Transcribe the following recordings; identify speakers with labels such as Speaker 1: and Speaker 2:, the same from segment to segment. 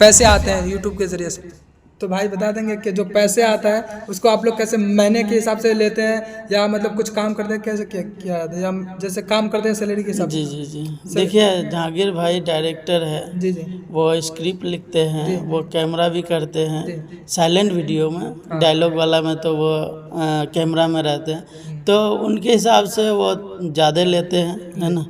Speaker 1: पैसे आते हैं यूट्यूब के ज़रिए से, तो भाई बता देंगे कि जो पैसे आता है उसको आप लोग कैसे महीने के हिसाब से लेते हैं या मतलब कुछ काम करते हैं, कैसे क्या क्या या जैसे काम करते हैं सैलरी के हिसाब से?
Speaker 2: जी जी जी देखिए, जहांगीर भाई डायरेक्टर है,
Speaker 1: जी जी
Speaker 2: वो स्क्रिप्ट लिखते हैं,
Speaker 1: जी
Speaker 2: वो कैमरा भी करते हैं,
Speaker 1: जी
Speaker 2: साइलेंट वीडियो में, डायलॉग वाला में तो वो कैमरा में रहते हैं, तो उनके हिसाब से वो ज़्यादा लेते हैं, है ना,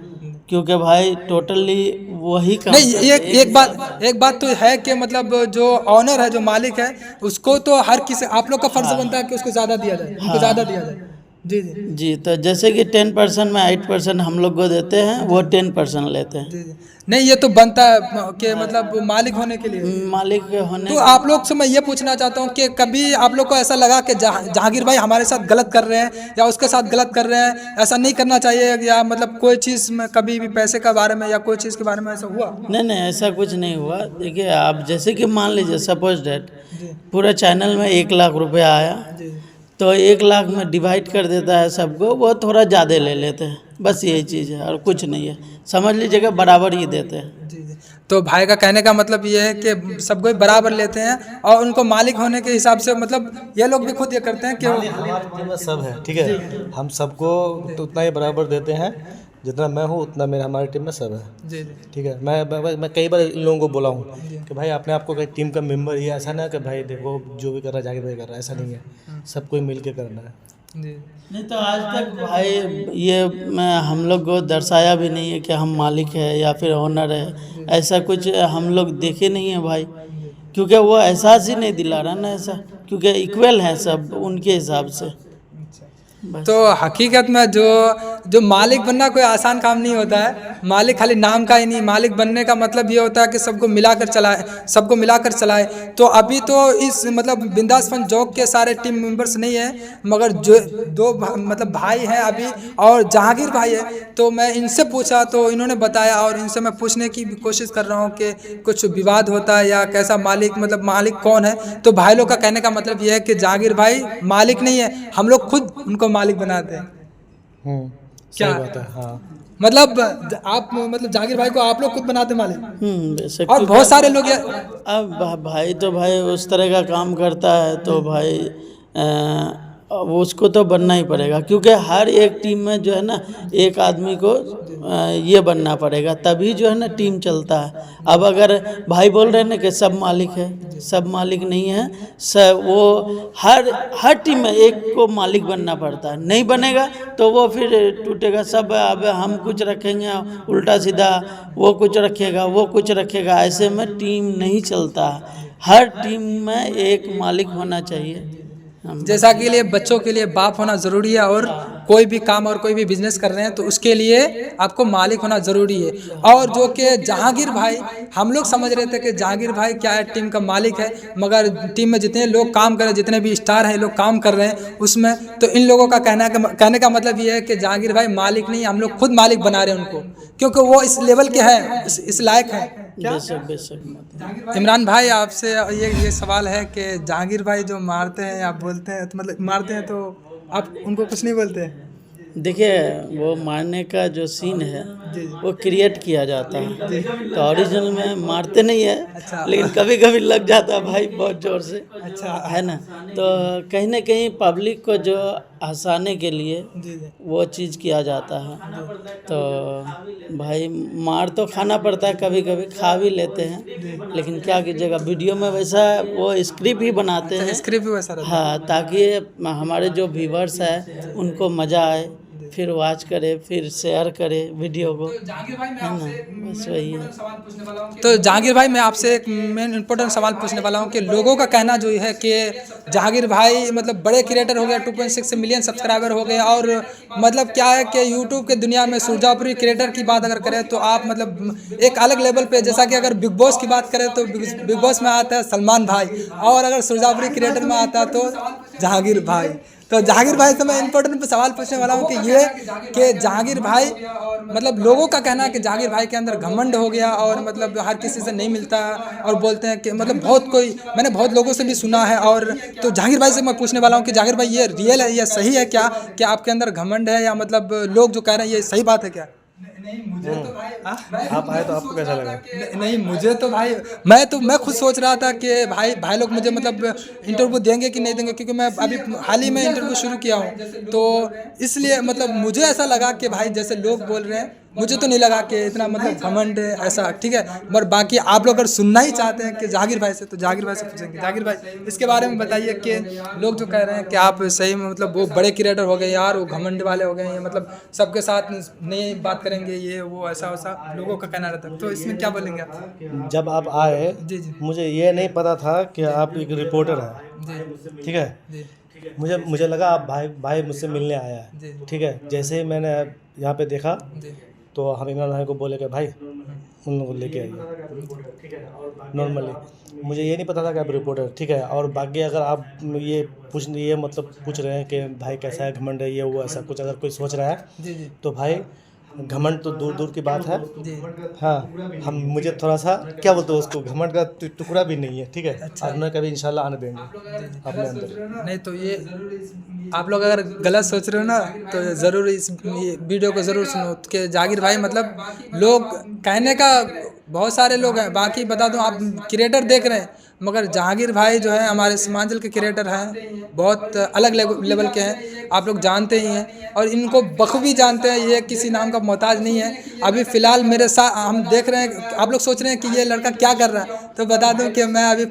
Speaker 2: क्योंकि भाई टोटली वही काम
Speaker 1: नहीं,
Speaker 2: करते हैं,
Speaker 1: एक बात तो है कि मतलब जो ऑनर है, जो मालिक है, उसको तो हर किसी आप लोग का फर्ज बनता है कि उसको ज़्यादा दिया जाए, उनको ज़्यादा दिया जाए। जी जी
Speaker 2: जी, तो जैसे कि 10% में 8% हम लोग को देते हैं, वो 10% लेते हैं
Speaker 1: जी जी। नहीं, ये तो बनता है कि मतलब मालिक होने के लिए।
Speaker 2: मालिक होने
Speaker 1: तो
Speaker 2: के।
Speaker 1: आप लोग से मैं ये पूछना चाहता हूँ कि कभी आप लोग को ऐसा लगा कि जहांगीर भाई हमारे साथ गलत कर रहे हैं या उसके साथ गलत कर रहे हैं, ऐसा नहीं करना चाहिए, या मतलब कोई चीज़ में कभी भी पैसे के बारे में या कोई चीज़ के बारे में ऐसा हुआ?
Speaker 2: नहीं नहीं, ऐसा कुछ नहीं हुआ। देखिए, आप जैसे कि मान लीजिए सपोज डेट
Speaker 1: जी
Speaker 2: पूरा चैनल में 1 लाख रुपया आया,
Speaker 1: जी
Speaker 2: तो 1 लाख में डिवाइड कर देता है सबको, वो थोड़ा ज़्यादा ले लेते हैं, बस यही चीज़ है और कुछ नहीं है, समझ लीजिएगा बराबर ही देते हैं।
Speaker 1: जी जी। तो भाई का कहने का मतलब ये है कि सबको ही बराबर लेते हैं और उनको मालिक होने के हिसाब से, मतलब ये लोग भी खुद ये करते हैं कि
Speaker 3: हमारे टीम में सब है, ठीक है, हम सबको तो उतना ही बराबर देते हैं, जितना मैं हूँ उतना मेरा हमारी टीम में सब है,
Speaker 1: जी जी
Speaker 3: ठीक है। मैं कई बार इन लोगों को बोला हूँ कि भाई अपने आप को टीम का मेंबर ही है, ऐसा ना कि भाई देखो जो भी कर रहा है जाके भाई कर रहा है, ऐसा नहीं है, सबको मिल के करना है।
Speaker 1: जी।
Speaker 2: नहीं तो आज तक भाई ये मैं हम लोग को दर्शाया भी नहीं है कि हम मालिक है या फिर ओनर है, ऐसा कुछ हम लोग देखे नहीं है भाई, क्योंकि वो एहसास ही नहीं दिला रहा ना ऐसा, क्योंकि इक्वल है सब उनके हिसाब से बस।
Speaker 1: तो हकीकत में जो मालिक बनना कोई आसान काम नहीं होता है। मालिक खाली नाम का ही नहीं, मालिक बनने का मतलब ये होता है कि सबको मिलाकर चलाए, सबको मिलाकर चलाए। तो अभी तो इस मतलब बिंदास फन जोक के सारे टीम मेंबर्स नहीं है, मगर जो मतलब भाई हैं अभी और जहांगीर भाई है, तो मैं इनसे पूछा तो इन्होंने बताया और इनसे मैं पूछने की भी कोशिश कर रहा हूँ कि कुछ विवाद होता है या कैसा मालिक, मतलब मालिक कौन है। तो भाई लोग का कहने का मतलब ये है कि जहांगीर भाई मालिक नहीं है, हम लोग खुद उनको मालिक बनाते हैं।
Speaker 3: सही बात है, हाँ।
Speaker 1: मतलब आप मतलब जहांगीर भाई को आप लोग खुद बनाते मालिक,
Speaker 2: बेशक।
Speaker 1: और बहुत सारे लोग
Speaker 2: अब भाई तो भाई उस तरह का काम करता है तो भाई अब उसको तो बनना ही पड़ेगा, क्योंकि हर एक टीम में जो है ना एक आदमी को ये बनना पड़ेगा, तभी जो है ना टीम चलता है। अब अगर भाई बोल रहे हैं ना कि सब मालिक है, सब मालिक नहीं है, सब वो हर टीम में एक को मालिक बनना पड़ता है, नहीं बनेगा तो वो फिर टूटेगा सब। अब हम कुछ रखेंगे उल्टा सीधा, वो कुछ रखेगा, वो कुछ रखेगा, ऐसे में टीम नहीं चलता है। हर टीम में एक मालिक होना चाहिए।
Speaker 1: जैसा के लिए बच्चों के लिए बाप होना ज़रूरी है, और कोई भी काम और कोई भी बिजनेस कर रहे हैं तो उसके लिए आपको मालिक होना ज़रूरी है। और जो कि जहांगीर भाई, हम लोग समझ रहे थे कि जहांगीर भाई क्या है, टीम का मालिक है, मगर टीम में जितने लोग काम कर रहे हैं, जितने भी स्टार हैं लोग काम कर रहे हैं उसमें, तो इन लोगों का कहने का मतलब ये है कि जहांगीर भाई मालिक नहीं, हम लोग खुद मालिक बना रहे हैं उनको, क्योंकि वो इस लेवल के हैं, इस लायक हैं।
Speaker 2: बेशक बेशक।
Speaker 1: इमरान भाई, आपसे ये सवाल है कि जहांगीर भाई जो मारते हैं या बोलते हैं, तो मतलब मारते हैं तो आप उनको कुछ नहीं बोलते हैं?
Speaker 2: देखिए, वो मारने का जो सीन है वो क्रिएट किया जाता है, तो ओरिजिनल में मारते नहीं है,
Speaker 1: अच्छा।
Speaker 2: लेकिन कभी कभी लग जाता है भाई बहुत ज़ोर से,
Speaker 1: अच्छा।
Speaker 2: है ना। तो कहीं ना कहीं पब्लिक को जो हंसाने के लिए
Speaker 1: जी जी
Speaker 2: वो चीज़ किया जाता है, तो भाई मार तो खाना पड़ता है, कभी कभी खा भी लेते हैं, लेकिन क्या कीजिएगा, वीडियो में वैसा वो स्क्रिप्ट ही बनाते हैं,
Speaker 1: स्क्रिप्ट भी वैसा रहता है।
Speaker 2: हाँ, ताकि हमारे जो व्यूवर्स है उनको मज़ा आए, फिर वॉच करे, फिर शेयर करे वीडियो को, है ना, बस वही है।
Speaker 1: तो जहांगीर भाई, मैं आपसे एक मेन इंपॉर्टेंट सवाल पूछने वाला हूं कि लोगों का कहना जो है कि जहांगीर भाई मतलब बड़े क्रिएटर हो गए, 2.6 मिलियन सब्सक्राइबर हो गए, और मतलब क्या है कि यूट्यूब के दुनिया में सुरजापुरी क्रिएटर की बात अगर करें तो आप मतलब एक अलग लेवल पे, जैसा कि अगर बिग बॉस की बात करें तो बिग बॉस में आता है सलमान भाई, और अगर सुरजापुरी क्रिएटर में आता है तो जहांगीर भाई। तो जहांगीर भाई से मैं इंपॉर्टेंट सवाल पूछने वाला हूँ कि जहांगीर भाई, मतलब लोगों का कहना है कि जहांगीर भाई के अंदर घमंड हो गया, और मतलब हर किसी से नहीं मिलता, और बोलते हैं कि मतलब मैंने बहुत लोगों से भी सुना है। और तो जहांगीर भाई से मैं पूछने वाला हूँ कि जहांगीर भाई, ये रियल है, ये सही है क्या कि आपके अंदर घमंड है, या मतलब लोग जो कह रहे हैं ये सही बात है क्या? नहीं मुझे तो भाई
Speaker 3: आप आए तो आपको कैसा लगा?
Speaker 1: नहीं मुझे तो भाई मैं खुद सोच रहा था कि भाई लोग मुझे मतलब इंटरव्यू देंगे कि नहीं देंगे, क्योंकि मैं अभी हाल ही में इंटरव्यू शुरू किया हूँ, तो इसलिए मतलब मुझे ऐसा लगा कि भाई जैसे लोग बोल रहे हैं, मुझे तो नहीं लगा कि इतना मतलब घमंड है ऐसा, ठीक है। पर बाकी आप लोग अगर सुनना ही चाहते हैं कि जहांगीर भाई से, तो जहांगीर भाई से पूछेंगे। जहांगीर भाई इसके बारे में बताइए कि लोग जो कह रहे हैं कि आप सही में मतलब वो बड़े क्रिएटर हो गए यार, वो घमंड वाले हो गए हैं, मतलब सबके साथ नहीं बात करेंगे, ये वो ऐसा वैसा लोगों का कहना रहता है, तो इसमें क्या बोलेंगे आप?
Speaker 3: जब आप आए
Speaker 1: जी जी
Speaker 3: मुझे ये नहीं पता था कि आप एक रिपोर्टर हैं,
Speaker 1: जी
Speaker 3: ठीक है।
Speaker 1: जी
Speaker 3: मुझे लगा आप भाई मुझसे मिलने आया
Speaker 1: जी
Speaker 3: है, ठीक है। जैसे ही मैंने यहाँ पे देखा
Speaker 1: जी
Speaker 3: तो हम इमरान भाई को बोले कि भाई उन लोगों को लेके आइए नॉर्मली। मुझे ये नहीं पता था कि आप रिपोर्टर, ठीक है। और बाकी अगर आप ये मतलब पूछ रहे हैं कि भाई कैसा है, घमंड है, ये वो ऐसा कुछ अगर कोई सोच रहा है
Speaker 1: जी जी
Speaker 3: तो भाई घमंड तो दूर दूर की बात है।
Speaker 1: जी
Speaker 3: हाँ, मुझे थोड़ा सा क्या बोलते हैं उसको, घमंड का टुकड़ा भी नहीं है, ठीक है। और मैं कभी इंशाल्लाह आने देंगे अपने अंदर।
Speaker 1: नहीं तो ये आप लोग अगर गलत सोच रहे हो ना, तो ज़रूर इस ये वीडियो को ज़रूर सुनो कि जहांगीर भाई मतलब लोग कहने का बहुत सारे लोग हैं, बाकी बता दूं आप क्रिएटर देख रहे हैं, मगर जहांगीर भाई जो है हमारे सीमांचल के क्रिएटर हैं, बहुत अलग लेवल के हैं, आप लोग जानते ही हैं, और इनको बखूबी जानते हैं, ये किसी नाम का मोहताज नहीं है। अभी फ़िलहाल मेरे साथ हम देख रहे हैं, आप लोग सोच रहे हैं कि ये लड़का क्या कर रहा है, तो बता दूं कि मैं अभी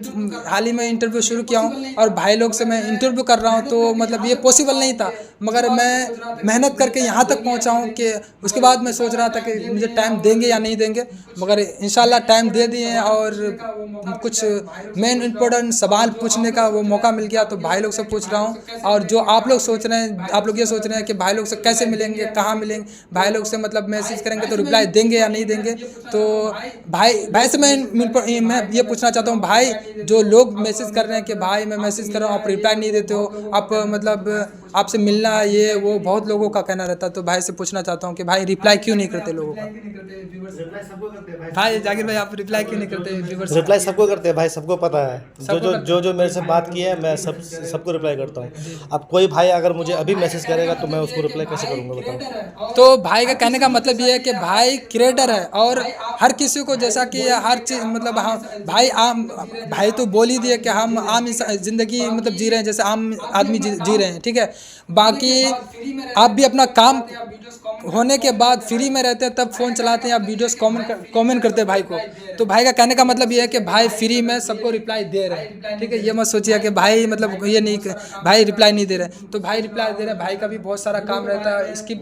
Speaker 1: हाल ही में इंटरव्यू शुरू किया हूं और भाई लोग से मैं इंटरव्यू कर रहा हूं, तो मतलब ये पॉसिबल नहीं था, मगर मैं मेहनत करके यहाँ तक पहुँचा हूँ कि उसके बाद मैं सोच रहा था कि मुझे टाइम देंगे या नहीं देंगे, मगर इंशाल्लाह टाइम दे दिए हैं और कुछ मेन इम्पोर्टेंट सवाल पूछने का वो मौका मिल गया, तो भाई लोग से पूछ रहा हूँ। और जो आप लोग सोच रहे हैं, आप लोग ये सोच रहे हैं कि भाई लोग से कैसे मिलेंगे, कहाँ मिलेंगे, भाई लोग से मतलब मैसेज करेंगे तो रिप्लाई देंगे या नहीं देंगे, तो भाई से मैं ये पूछना चाहता हूँ, भाई जो लोग मैसेज कर रहे हैं कि भाई मैं मैसेज कर रहा हूँ आप रिप्लाई नहीं देते हो, आप मतलब आपसे मिलना ये वो बहुत लोगों का कहना रहता है, तो भाई से पूछना चाहता हूँ कि भाई रिप्लाई क्यों नहीं करते लोगों का? भाई जहांगीर भाई आप रिप्लाई क्यों नहीं करते व्यूअर्स?
Speaker 3: रिप्लाई सबको करते हैं भाई, सबको पता है। जो मेरे से बात की है मैं सबको रिप्लाई करता हूँ। अब कोई भाई अगर मुझे अभी मैसेज करेगा तो मैं उसको रिप्लाई कैसे करूँगा बताओ।
Speaker 1: तो भाई का कहने का मतलब ये है कि भाई क्रिएटर है और हर किसी को जैसा कि हर चीज़ मतलब हम भाई तो बोल ही दिए कि हम आम जिंदगी मतलब जी रहे हैं जैसे आम आदमी जी रहे हैं, ठीक है। बाकी आप भी अपना काम होने के बाद फ्री में रहते हैं तब फ़ोन चलाते हैं, आप वीडियोस कमेंट करते हैं भाई को, तो भाई का कहने का मतलब ये है कि भाई फ्री में सबको रिप्लाई दे रहे हैं, ठीक है। ये मत सोचिए कि भाई मतलब ये नहीं भाई रिप्लाई नहीं दे रहे, तो भाई रिप्लाई दे रहे हैं। भाई का भी बहुत सारा काम रहता है, इसकी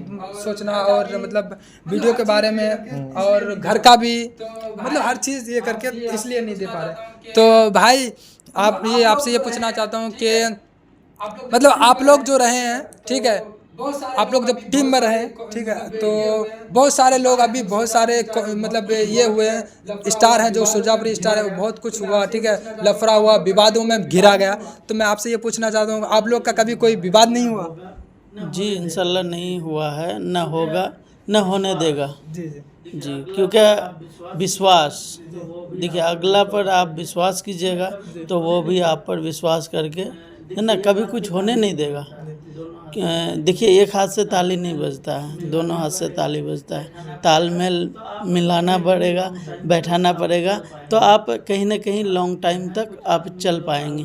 Speaker 1: सोचना और मतलब वीडियो के बारे में और घर का भी मतलब हर चीज़ ये करके इसलिए नहीं दे पा रहे। तो भाई आपसे ये पूछना चाहता हूँ कि मतलब आप लोग जो रहे हैं, ठीक है, आप लोग जब टीम में रहे, ठीक है, तो बहुत सारे लोग अभी बहुत सारे मतलब ये हुए स्टार हैं, जो सुरजापुरी स्टार है, वो बहुत कुछ हुआ, ठीक है, लफड़ा हुआ, विवादों में घिरा गया, तो मैं आपसे ये पूछना चाहता हूँ आप लोग का कभी कोई विवाद नहीं हुआ?
Speaker 2: जी इंशाल्लाह नहीं हुआ है, न होगा, न होने देगा
Speaker 1: जी
Speaker 2: जी, क्योंकि विश्वास देखिए अगला पर आप विश्वास कीजिएगा तो वो भी आप पर विश्वास करके है ना कभी कुछ होने नहीं देगा। देखिए एक हाथ से ताली नहीं बजता है, दोनों हाथ से ताली बजता है, तालमेल मिलाना पड़ेगा, बैठाना पड़ेगा, तो आप कहीं ना कहीं लॉन्ग टाइम तक आप चल पाएंगे।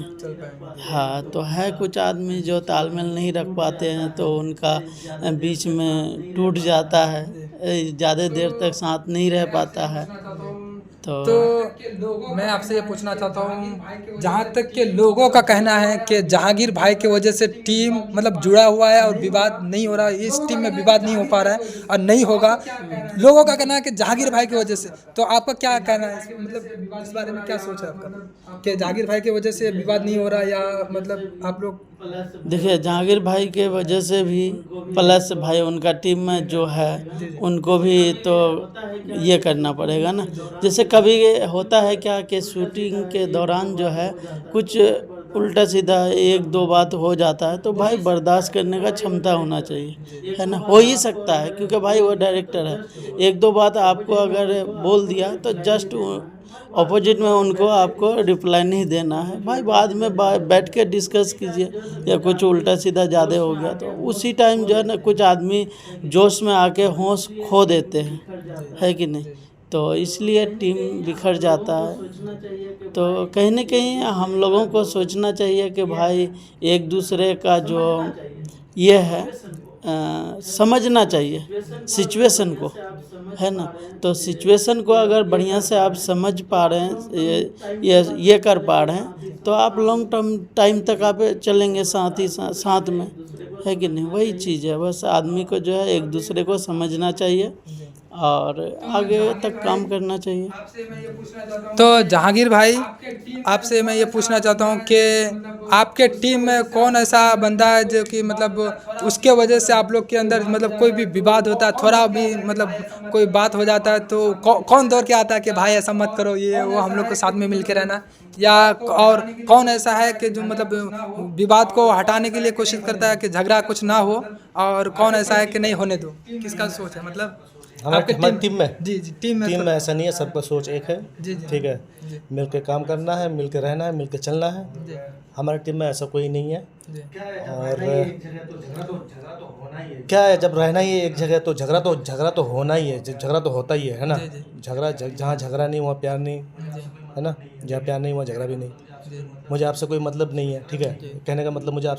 Speaker 2: हाँ, तो है कुछ आदमी जो तालमेल नहीं रख पाते हैं तो उनका बीच में टूट जाता है, ज़्यादा देर तक साथ नहीं रह पाता है।
Speaker 1: तो मैं आपसे ये पूछना चाहता हूँ, जहाँ तक के लोगों का कहना है कि जहांगीर भाई की वजह से टीम मतलब जुड़ा हुआ है और विवाद नहीं हो रहा है, इस टीम में विवाद नहीं हो पा रहा है और नहीं होगा, लोगों का कहना है कि जहांगीर भाई की वजह से, तो आपका क्या कहना है मतलब इस बारे में क्या सोच है आपका कि जहांगीर भाई की वजह से विवाद नहीं हो रहा या मतलब आप लोग?
Speaker 2: देखिए जहांगीर भाई के वजह से भी प्लस भाई उनका टीम में जो है उनको भी तो ये करना पड़ेगा ना। जैसे कभी होता है क्या कि शूटिंग के दौरान जो है कुछ उल्टा सीधा एक दो बात हो जाता है तो भाई बर्दाश्त करने का क्षमता होना चाहिए, है ना। हो ही सकता है क्योंकि भाई वो डायरेक्टर है। एक दो बात आपको अगर बोल दिया तो जस्ट ऑपोजिट में उनको आपको रिप्लाई नहीं देना है भाई, बाद में बैठ के डिस्कस कीजिए। या कुछ उल्टा सीधा ज़्यादा हो गया तो उसी टाइम जो है ना कुछ आदमी जोश में आके होश खो देते हैं, है कि नहीं। तो इसलिए टीम बिखर जाता है। तो कहीं न कहीं हम लोगों को सोचना चाहिए कि भाई एक दूसरे का जो ये है समझना चाहिए सिचुएशन को, है ना। तो सिचुएशन को अगर बढ़िया से आप समझ पा रहे हैं, ये कर पा रहे हैं तो आप लॉन्ग टर्म टाइम तक आप चलेंगे साथ में, है कि नहीं। वही चीज़ है, बस आदमी को जो है एक दूसरे को समझना चाहिए और आगे तक काम करना चाहिए।
Speaker 1: तो जहांगीर भाई, आपसे मैं ये पूछना चाहता हूँ कि आपके टीम में कौन ऐसा बंदा है जो कि मतलब उसके वजह से आप लोग के अंदर मतलब कोई भी विवाद होता है, थोड़ा भी मतलब कोई बात हो जाता है तो कौन दौड़ के आता है कि भाई ऐसा मत करो, ये वो हम लोग को साथ में मिल के रहना, या और कौन ऐसा है कि जो मतलब विवाद को हटाने के लिए कोशिश करता है कि झगड़ा कुछ ना हो, और कौन ऐसा है कि नहीं होने दो, किसका सोच है मतलब
Speaker 3: हमारी टीम में?
Speaker 1: जी टीम में
Speaker 3: ऐसा नहीं है, सबका सोच एक है।
Speaker 1: जी
Speaker 3: ठीक है, मिल के काम करना है, मिल के रहना है, मिल के चलना है। हमारी टीम में ऐसा कोई नहीं है। और क्या है, जब रहना ही है एक जगह तो झगड़ा तो होना ही है, झगड़ा तो होता ही है ना। झगड़ा जहाँ झगड़ा नहीं वहाँ प्यार नहीं, है ना। जहाँ प्यार नहीं वहाँ झगड़ा भी नहीं। मुझे आपसे कोई मतलब नहीं है, ठीक है। कहने का मतलब मुझे आपसे